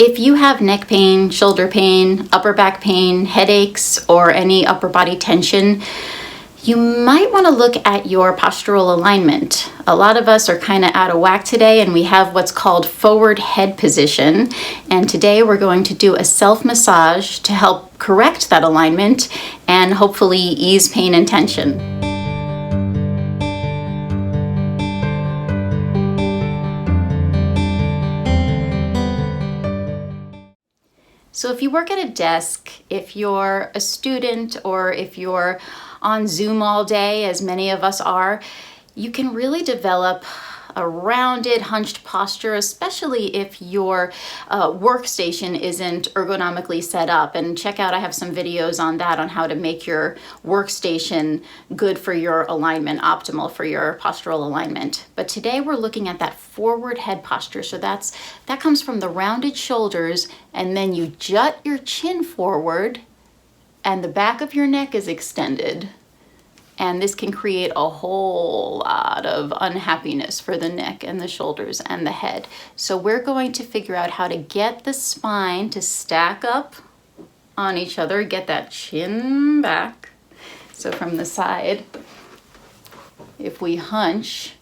If you have neck pain, shoulder pain, upper back pain, headaches, or any upper body tension, you might want to look at your postural alignment. A lot of us are kind of out of whack today, and we have what's called forward head position. And today we're going to do a self-massage to help correct that alignment and hopefully ease pain and tension. So if you work at a desk, if you're a student, or if you're on Zoom all day, as many of us are, you can really develop a rounded, hunched posture, especially if your workstation isn't ergonomically set up. And check out, I have some videos on that, on how to make your workstation good for your alignment, optimal for your postural alignment. But today we're looking at that forward head posture. So that comes from the rounded shoulders, and then you jut your chin forward and the back of your neck is extended. And this can create a whole lot of unhappiness for the neck and the shoulders and the head. So we're going to figure out how to get the spine to stack up on each other, get that chin back. So from the side, if we hunch,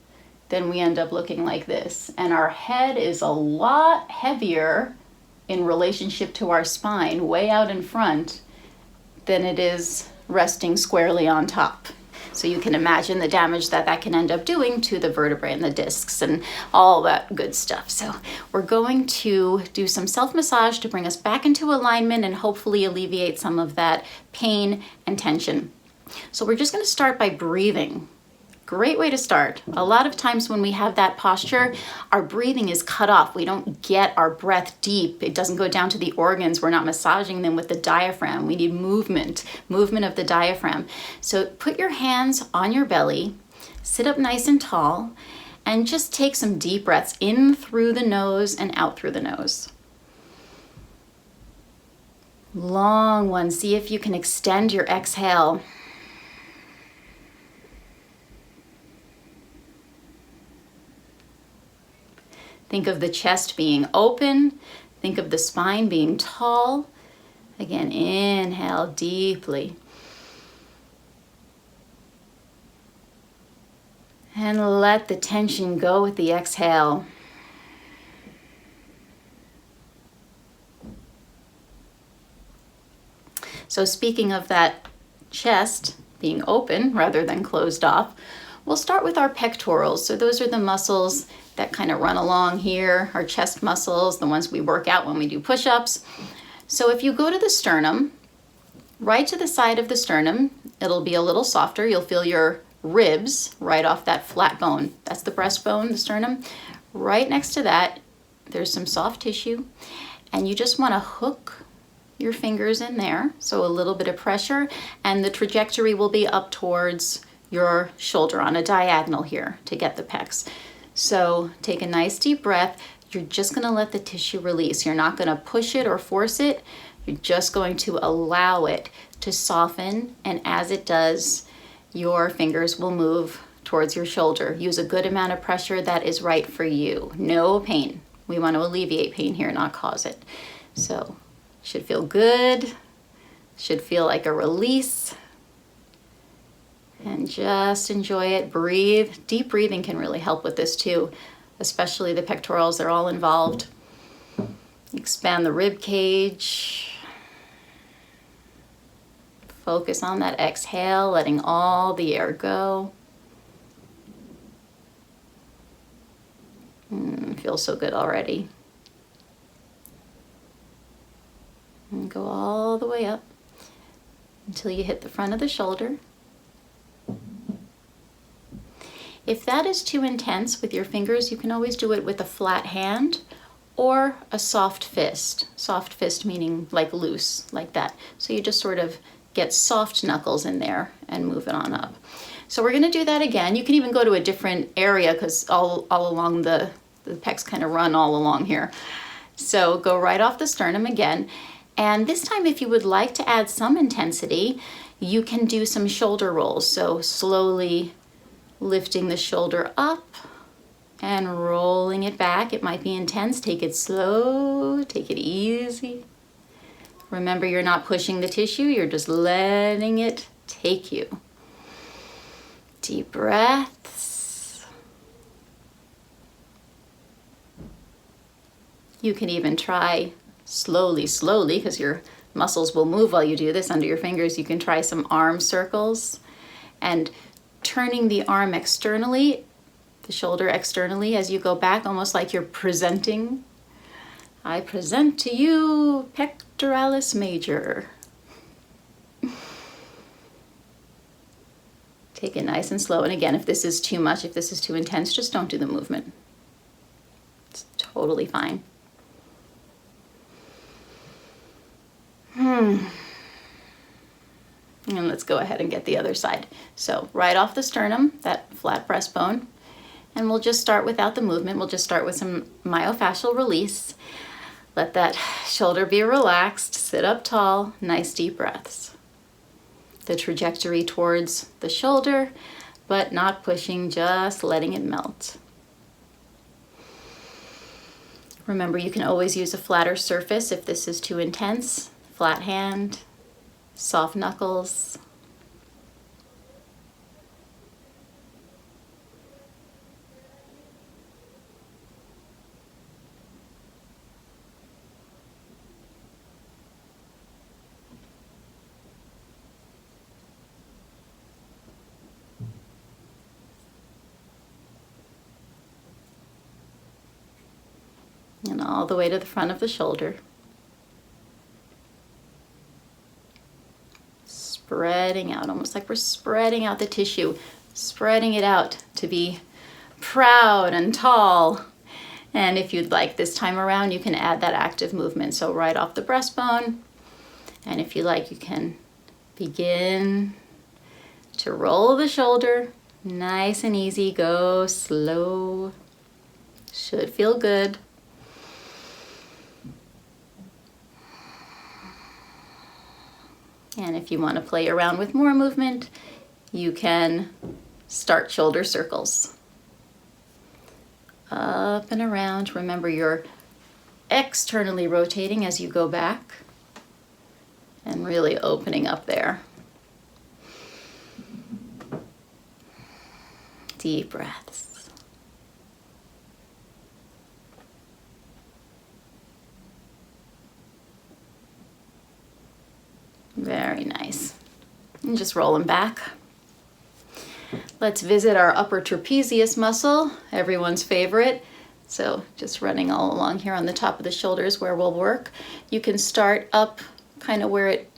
then we end up looking like this. And our head is a lot heavier in relationship to our spine, way out in front, than it is resting squarely on top. So you can imagine the damage that can end up doing to the vertebrae and the discs and all that good stuff. So we're going to do some self-massage to bring us back into alignment and hopefully alleviate some of that pain and tension. So we're just going to start by breathing. Great way to start. A lot of times when we have that posture, our breathing is cut off. We don't get our breath deep. It doesn't go down to the organs. We're not massaging them with the diaphragm. We need movement of the diaphragm. So put your hands on your belly, sit up nice and tall, and just take some deep breaths in through the nose and out through the nose. Long ones. See if you can extend your exhale. Think of the chest being open. Think of the spine being tall. Again, inhale deeply. And let the tension go with the exhale. So speaking of that chest being open rather than closed off, we'll start with our pectorals. So those are the muscles that kind of run along here, our chest muscles, the ones we work out when we do push-ups. So if you go to the sternum, right to the side of the sternum, it'll be a little softer. You'll feel your ribs right off that flat bone. That's the breastbone, the sternum. Right next to that, there's some soft tissue, and you just want to hook your fingers in there. So a little bit of pressure, and the trajectory will be up towards your shoulder on a diagonal here to get the pecs. So take a nice deep breath. You're just going to let the tissue release. You're not going to push it or force it. You're just going to allow it to soften, and as it does, your fingers will move towards your shoulder. Use a good amount of pressure that is right for you. No pain. We want to alleviate pain here, not cause it. So should feel good. Should feel like a release. And just enjoy it. Breathe. Deep breathing can really help with this too, especially the pectorals. They're all involved. Expand the rib cage. Focus on that exhale, letting all the air go. Feels so good already. And go all the way up until you hit the front of the shoulder. If that is too intense with your fingers, you can always do it with a flat hand or a soft fist. Soft fist meaning like loose, like that. So you just sort of get soft knuckles in there and move it on up. So we're gonna do that again. You can even go to a different area because all along the pecs kind of run all along here. So go right off the sternum again. And this time, if you would like to add some intensity, you can do some shoulder rolls. So slowly lifting the shoulder up and rolling it back. It might be intense. Take it slow, take it easy. Remember, you're not pushing the tissue, you're just letting it take you. Deep breaths. You can even try slowly, because your muscles will move while you do this under your fingers. You can try some arm circles and turning the arm externally, the shoulder externally as you go back, almost like you're presenting. I present to you pectoralis major. Take it nice and slow. And again, if this is too much, if this is too intense, just don't do the movement. It's totally fine. And let's go ahead and get the other side. So right off the sternum, that flat breastbone, and we'll just start without the movement. We'll just start with some myofascial release. Let that shoulder be relaxed, sit up tall, nice deep breaths. The trajectory towards the shoulder, but not pushing, just letting it melt. Remember, you can always use a flatter surface if this is too intense. Flat hand, soft knuckles. And all the way to the front of the shoulder. Spreading out, almost like we're spreading out the tissue, spreading it out to be proud and tall. And if you'd like this time around, you can add that active movement. So right off the breastbone, and if you like, you can begin to roll the shoulder, nice and easy, go slow, should feel good. And if you want to play around with more movement, you can start shoulder circles. Up and around. Remember, you're externally rotating as you go back and really opening up there. Deep breaths. Very nice. And just roll them back. Let's visit our upper trapezius muscle, everyone's favorite. So just running all along here on the top of the shoulders where we'll work. You can start up kind of where it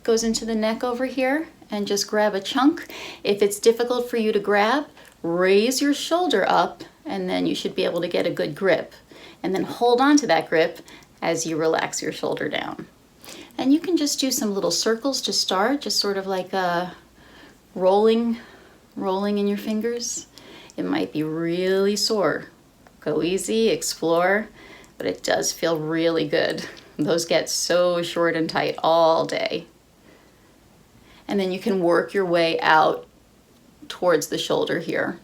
goes into the neck over here and just grab a chunk. If it's difficult for you to grab, raise your shoulder up and then you should be able to get a good grip. And then hold on to that grip as you relax your shoulder down. And you can just do some little circles to start, just sort of like rolling in your fingers. It might be really sore. Go easy, explore, but it does feel really good. Those get so short and tight all day. And then you can work your way out towards the shoulder here.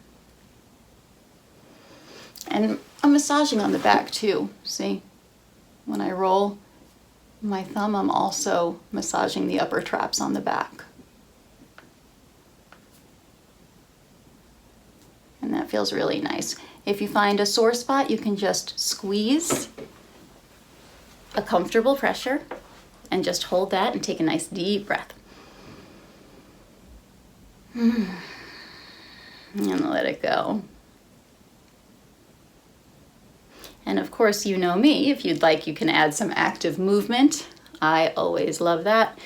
And I'm massaging on the back too, see? When I roll my thumb, I'm also massaging the upper traps on the back. And that feels really nice. If you find a sore spot, you can just squeeze a comfortable pressure and just hold that and take a nice deep breath. And let it go. And of course, you know me, if you'd like, you can add some active movement. I always love that.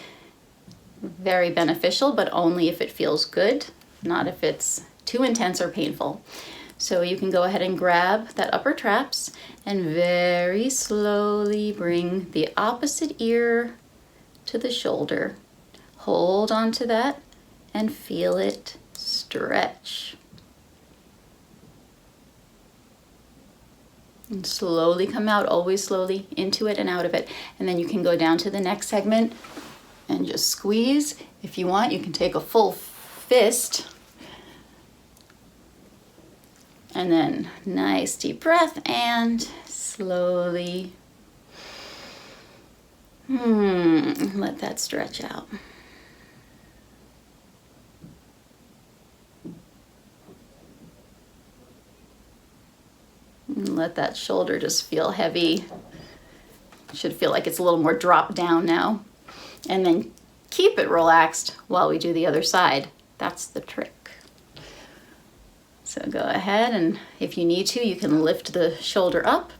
Very beneficial, but only if it feels good, not if it's too intense or painful. So you can go ahead and grab that upper traps and very slowly bring the opposite ear to the shoulder. Hold on to that and feel it stretch. And slowly come out, always slowly into it and out of it. And then you can go down to the next segment and just squeeze. If you want, you can take a full fist And then nice deep breath and slowly let that stretch out. And let that shoulder just feel heavy. Should feel like it's a little more dropped down now. And then keep it relaxed while we do the other side. That's the trick. So go ahead, and if you need to, you can lift the shoulder up,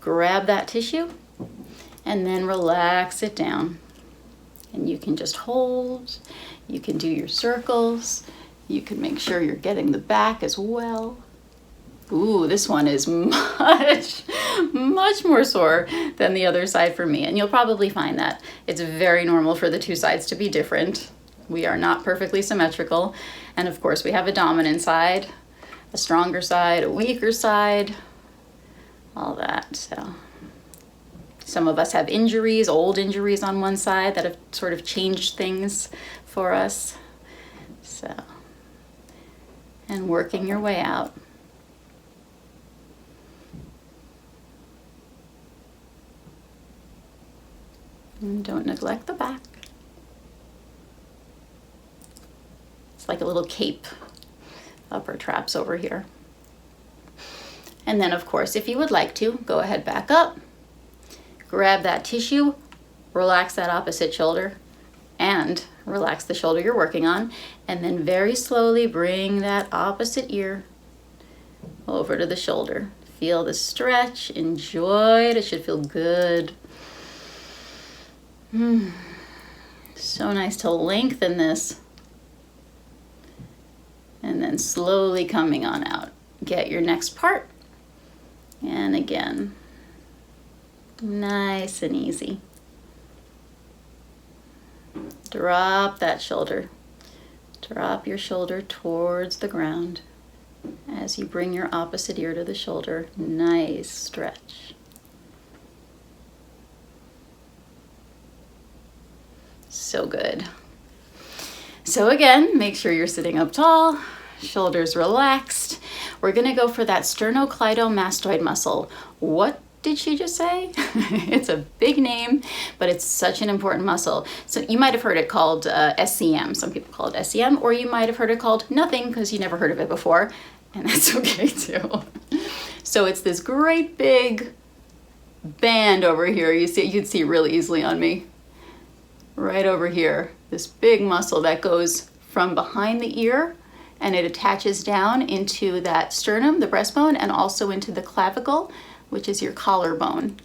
grab that tissue, and then relax it down. And you can just hold, you can do your circles, you can make sure you're getting the back as well. Ooh, this one is much more sore than the other side for me. And you'll probably find that it's very normal for the two sides to be different. We are not perfectly symmetrical. And of course, we have a dominant side, a stronger side, a weaker side, all that. So some of us have injuries, old injuries on one side that have sort of changed things for us. So, and working your way out. And don't neglect the back. It's like a little cape, upper traps over here. And then of course, if you would like to, go ahead, back up, grab that tissue, relax that opposite shoulder, and relax the shoulder you're working on, and then very slowly bring that opposite ear over to the shoulder. Feel the stretch, enjoy it, it should feel good. So nice to lengthen this. And then slowly coming on out. Get your next part. And again, nice and easy. Drop that shoulder. Drop your shoulder towards the ground as you bring your opposite ear to the shoulder. Nice stretch. So good. So again, make sure you're sitting up tall, shoulders relaxed. We're gonna go for that sternocleidomastoid muscle. What did she just say? It's a big name, but it's such an important muscle. So you might have heard it called SCM. Some people call it SCM, or you might have heard it called nothing because you never heard of it before, and that's okay too. So it's this great big band over here. You'd see really easily on me. Right over here, this big muscle that goes from behind the ear and it attaches down into that sternum, the breastbone, and also into the clavicle, which is your collarbone.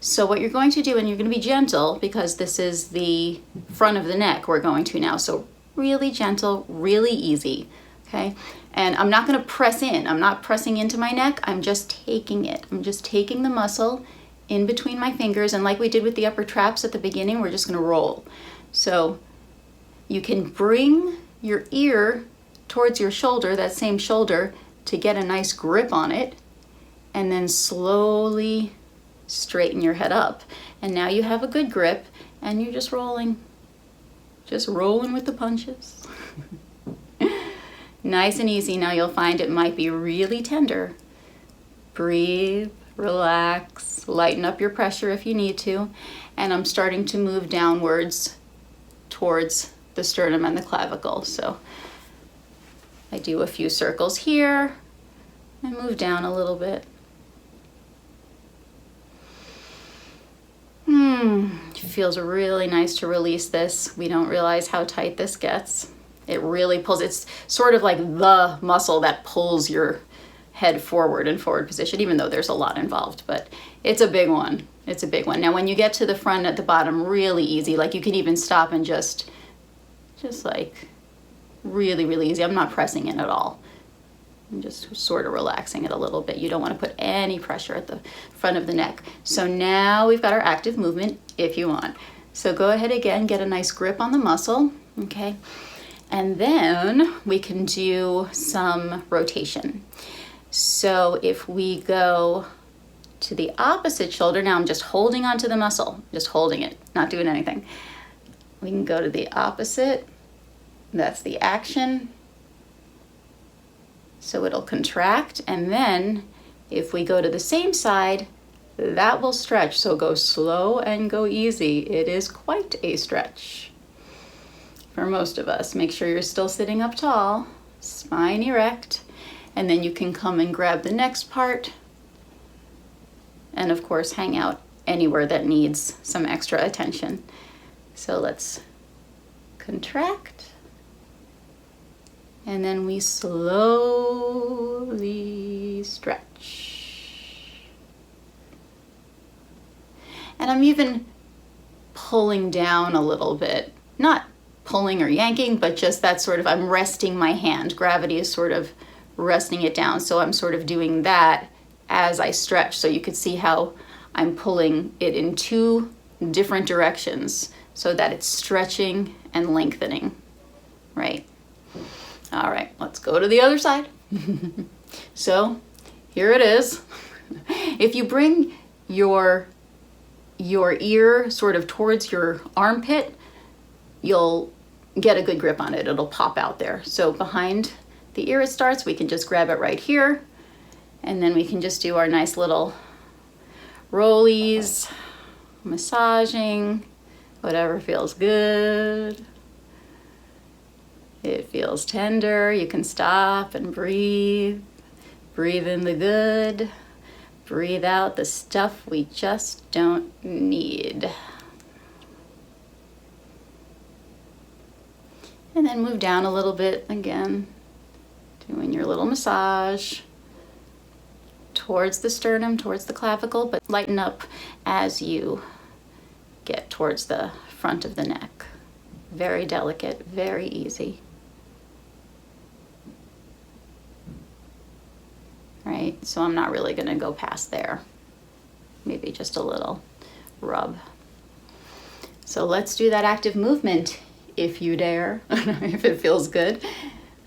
So what you're going to do, and you're going to be gentle because this is the front of the neck we're going to now. So really gentle, really easy, okay? And I'm not going to press in. I'm not pressing into my neck. I'm just taking it. I'm just taking the muscle in between my fingers, and like we did with the upper traps at the beginning, we're just going to roll. So you can bring your ear towards your shoulder, that same shoulder, to get a nice grip on it, and then slowly straighten your head up. And now you have a good grip, and you're just rolling with the punches. Nice and easy. Now you'll find it might be really tender. Breathe. Relax, lighten up your pressure if you need to, and I'm starting to move downwards towards the sternum and the clavicle. So I do a few circles here and move down a little bit. It feels really nice to release this. We don't realize how tight this gets. It really pulls. It's sort of like the muscle that pulls your head forward in forward position, even though there's a lot involved, but it's a big one. It's a big one. Now when you get to the front at the bottom, really easy. Like you can even stop and just like really, really easy. I'm not pressing in at all. I'm just sort of relaxing it a little bit. You don't want to put any pressure at the front of the neck. So now we've got our active movement if you want. So go ahead again, get a nice grip on the muscle, okay? And then we can do some rotation. So if we go to the opposite shoulder, now I'm just holding onto the muscle, just holding it, not doing anything. We can go to the opposite, that's the action. So it'll contract, and then if we go to the same side, that will stretch. So go slow and go easy. It is quite a stretch for most of us. Make sure you're still sitting up tall, spine erect, and then you can come and grab the next part, and of course hang out anywhere that needs some extra attention. So let's contract, and then we slowly stretch. And I'm even pulling down a little bit, not pulling or yanking, but just that sort of, I'm resting my hand. Gravity is sort of resting it down. So I'm sort of doing that as I stretch. So you could see how I'm pulling it in two different directions so that it's stretching and lengthening, right? All right, let's go to the other side. So here it is. If you bring your ear sort of towards your armpit, you'll get a good grip on it. It'll pop out there. So behind the ear it starts, we can just grab it right here, and then we can just do our nice little rollies, massaging, whatever feels good. It feels tender. You can stop and breathe. Breathe in the good. Breathe out the stuff we just don't need. And then move down a little bit again, doing your little massage towards the sternum, towards the clavicle, but lighten up as you get towards the front of the neck. Very delicate, very easy. Right, so I'm not really gonna go past there. Maybe just a little rub. So let's do that active movement if you dare, if it feels good.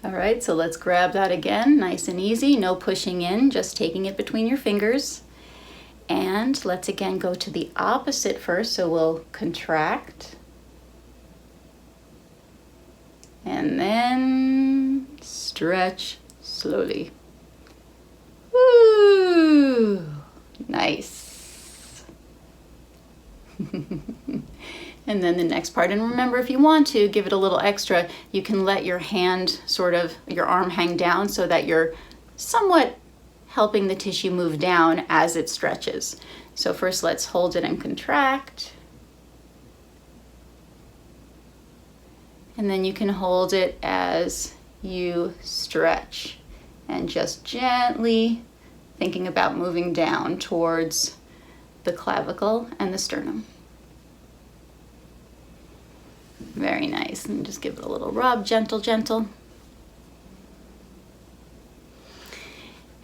All right, so let's grab that again, nice and easy, no pushing in, just taking it between your fingers. And let's again go to the opposite first, so we'll contract. And then stretch slowly. Woo! Nice. And then the next part, and remember, if you want to give it a little extra, you can let your hand sort of, your arm hang down so that you're somewhat helping the tissue move down as it stretches. So first let's hold it and contract. And then you can hold it as you stretch, and just gently thinking about moving down towards the clavicle and the sternum. Very nice. And just give it a little rub, gentle, gentle.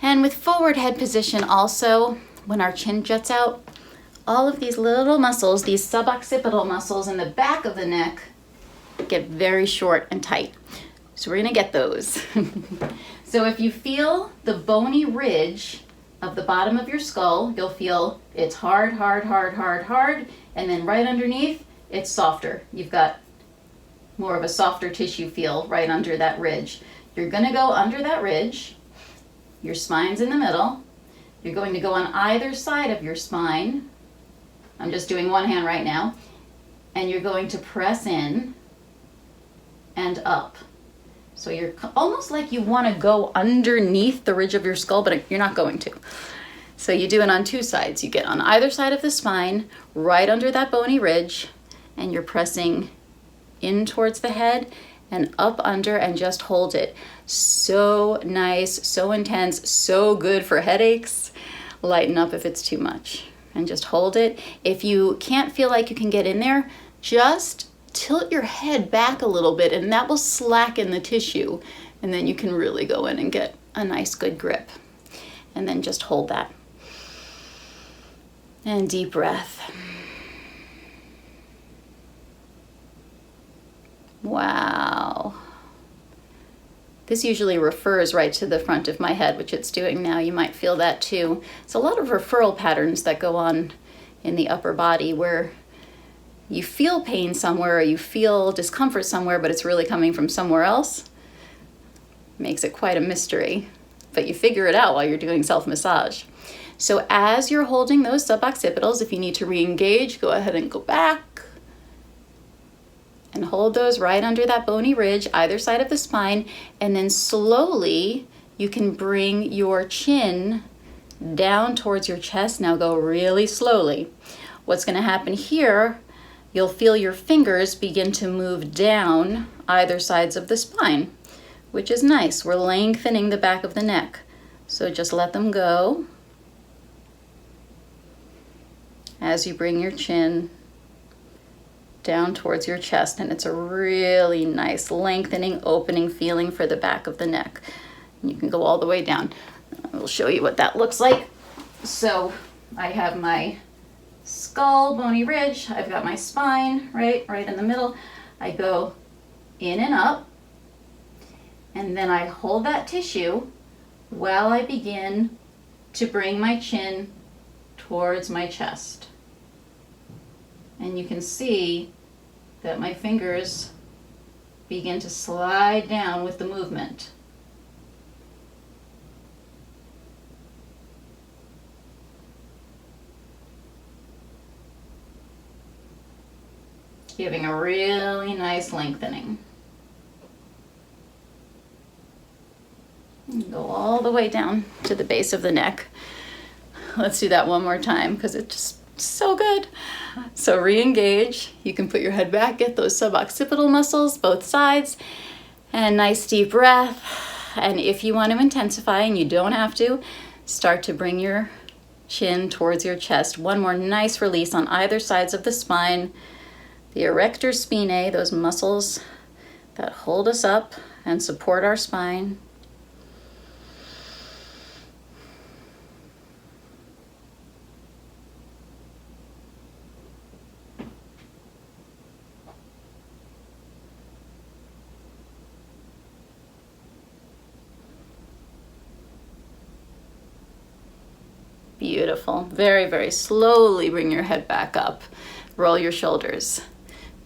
And with forward head position also, when our chin juts out, all of these little muscles, these suboccipital muscles in the back of the neck, get very short and tight. So we're gonna get those. So if you feel the bony ridge of the bottom of your skull, you'll feel it's hard, hard, hard, hard, hard, and then right underneath, it's softer. You've got more of a softer tissue feel right under that ridge. You're gonna go under that ridge, your spine's in the middle, you're going to go on either side of your spine. I'm just doing one hand right now, and you're going to press in and up. So you're almost like you want to go underneath the ridge of your skull, but you're not going to. So you do it on two sides. You get on either side of the spine, right under that bony ridge, and you're pressing in towards the head and up under, and just hold it. So nice, so intense, so good for headaches. Lighten up if it's too much, and just hold it. If you can't feel like you can get in there, just tilt your head back a little bit, and that will slacken the tissue, and then you can really go in and get a nice good grip. And then just hold that. And deep breath. Wow. This usually refers right to the front of my head, which it's doing now. You might feel that too. It's a lot of referral patterns that go on in the upper body where you feel pain somewhere or you feel discomfort somewhere, but it's really coming from somewhere else. Makes it quite a mystery. but you figure it out while you're doing self-massage. So as you're holding those suboccipitals, if you need to re-engage, go ahead and go back and hold those right under that bony ridge, either side of the spine, and then slowly you can bring your chin down towards your chest. Now go really slowly. What's going to happen here, you'll feel your fingers begin to move down either sides of the spine, which is nice. We're lengthening the back of the neck. So just let them go as you bring your chin down towards your chest, and it's a really nice lengthening, opening feeling for the back of the neck. And you can go all the way down. I'll show you what that looks like. So I have my skull, bony ridge, I've got my spine right in the middle. I go in and up, and then I hold that tissue while I begin to bring my chin towards my chest. And you can see that my fingers begin to slide down with the movement. Giving a really nice lengthening. And go all the way down to the base of the neck. Let's do that one more time because it's just so good. So re-engage. You can put your head back, get those suboccipital muscles, both sides, and nice deep breath. And if you want to intensify, and you don't have to, start to bring your chin towards your chest. One more nice release on either sides of the spine. The erector spinae, those muscles that hold us up and support our spine. Beautiful. Very, very slowly bring your head back up. Roll your shoulders.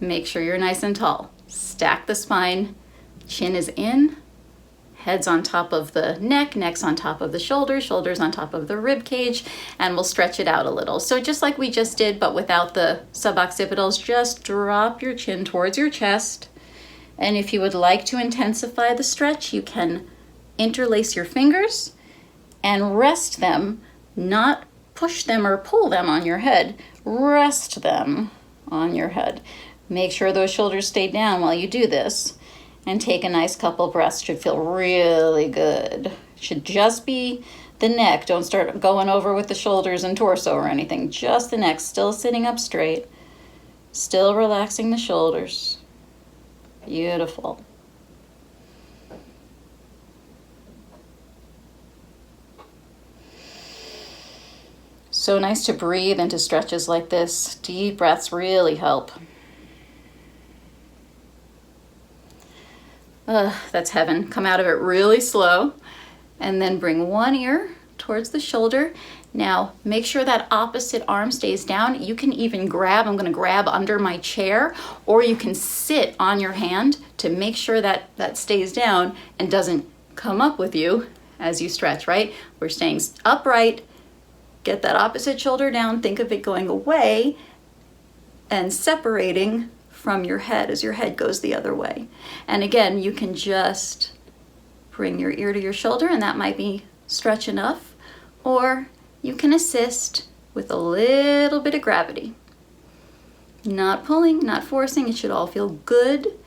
Make sure you're nice and tall. Stack the spine. Chin is in. Head's on top of the neck. Neck's on top of the shoulders. Shoulders on top of the rib cage. And we'll stretch it out a little. So just like we just did, but without the suboccipitals, just drop your chin towards your chest. And if you would like to intensify the stretch, you can interlace your fingers and rest them. Not push them or pull them on your head, rest them on your head. Make sure those shoulders stay down while you do this, and take a nice couple breaths. Should feel really good. Should just be the neck. Don't start going over with the shoulders and torso or anything. Just the neck, still sitting up straight, still relaxing the shoulders. Beautiful. So nice to breathe into stretches like this. Deep breaths really help. That's heaven. Come out of it really slow, and then bring one ear towards the shoulder. Now make sure that opposite arm stays down. You can even grab, I'm gonna grab under my chair, or you can sit on your hand to make sure that that stays down and doesn't come up with you as you stretch, right? We're staying upright. Get that opposite shoulder down. Think of it going away and separating from your head as your head goes the other way. And again, you can just bring your ear to your shoulder, and that might be stretch enough, or you can assist with a little bit of gravity. Not pulling, not forcing. It should all feel good.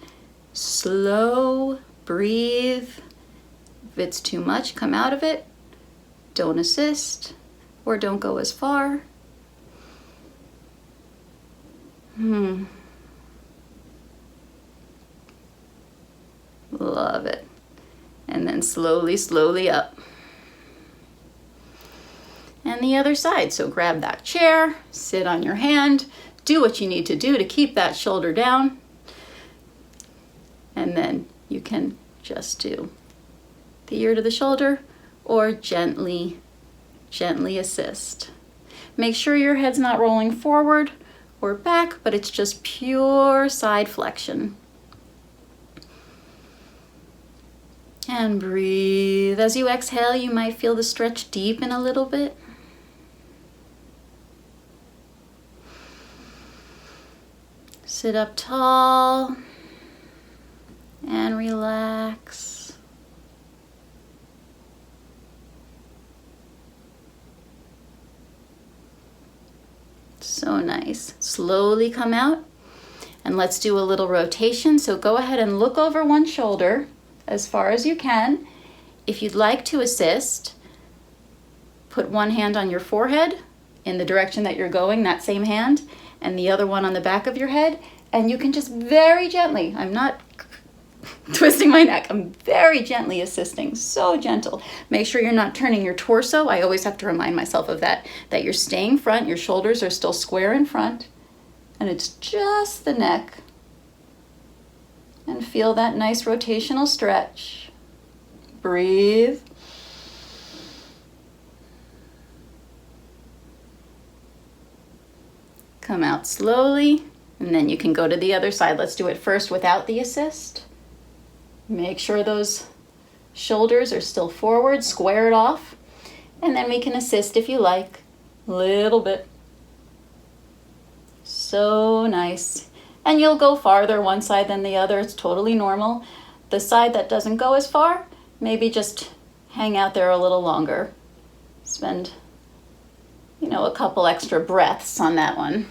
Slow, breathe. If it's too much, come out of it. Don't assist. Or don't go as far. Love it. And then slowly, slowly up. And the other side. So grab that chair, sit on your hand, do what you need to do to keep that shoulder down. And then you can just do the ear to the shoulder, or gently assist. Make sure your head's not rolling forward or back, but it's just pure side flexion. And breathe. As you exhale, you might feel the stretch deepen a little bit. Sit up tall and relax. So nice. Slowly come out and let's do a little rotation. So go ahead and look over one shoulder as far as you can. If you'd like to assist, put one hand on your forehead in the direction that you're going, that same hand, and the other one on the back of your head, and you can just very gently, I'm not twisting my neck, I'm very gently assisting, so gentle. Make sure you're not turning your torso. I always have to remind myself of that you're staying front, your shoulders are still square in front, and it's just the neck. And feel that nice rotational stretch. Breathe. Come out slowly, and then you can go to the other side. Let's do it first without the assist. Make sure those shoulders are still forward, square it off, and then we can assist if you like, a little bit. So nice. And you'll go farther one side than the other, it's totally normal. The side that doesn't go as far, maybe just hang out there a little longer. Spend, a couple extra breaths on that one.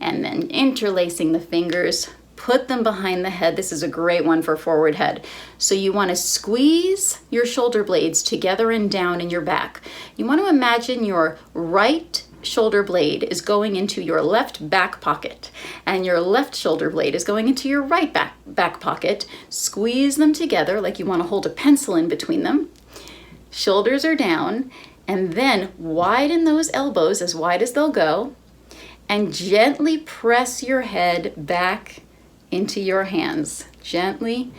And then interlacing the fingers, put them behind the head. This is a great one for forward head. So you want to squeeze your shoulder blades together and down in your back. You want to imagine your right shoulder blade is going into your left back pocket and your left shoulder blade is going into your right back pocket. Squeeze them together like you want to hold a pencil in between them. Shoulders are down, and then widen those elbows as wide as they'll go. And gently press your head back into your hands. Gently,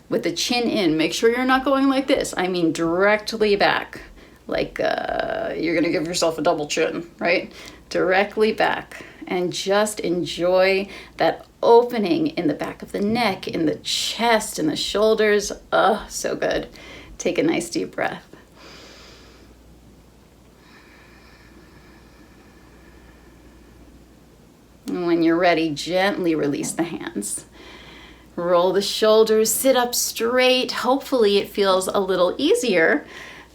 with the chin in. Make sure you're not going like this. I mean directly back. Like you're gonna give yourself a double chin, right? Directly back. And just enjoy that opening in the back of the neck, in the chest, in the shoulders. Oh, so good. Take a nice deep breath. And when you're ready, gently release the hands. Roll the shoulders, sit up straight. Hopefully it feels a little easier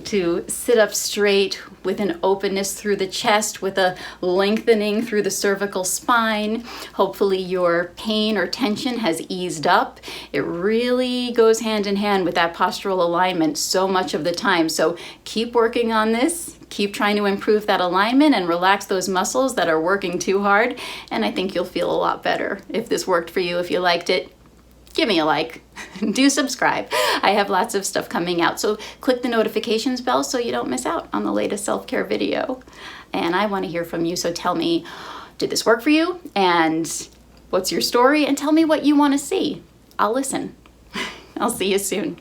to sit up straight with an openness through the chest, with a lengthening through the cervical spine. Hopefully your pain or tension has eased up. It really goes hand in hand with that postural alignment so much of the time. So keep working on this. Keep trying to improve that alignment and relax those muscles that are working too hard. And I think you'll feel a lot better. If this worked for you, if you liked it, give me a like. Do subscribe. I have lots of stuff coming out. So click the notifications bell so you don't miss out on the latest self-care video. And I want to hear from you. So tell me, did this work for you? And what's your story? And tell me what you want to see. I'll listen. I'll see you soon.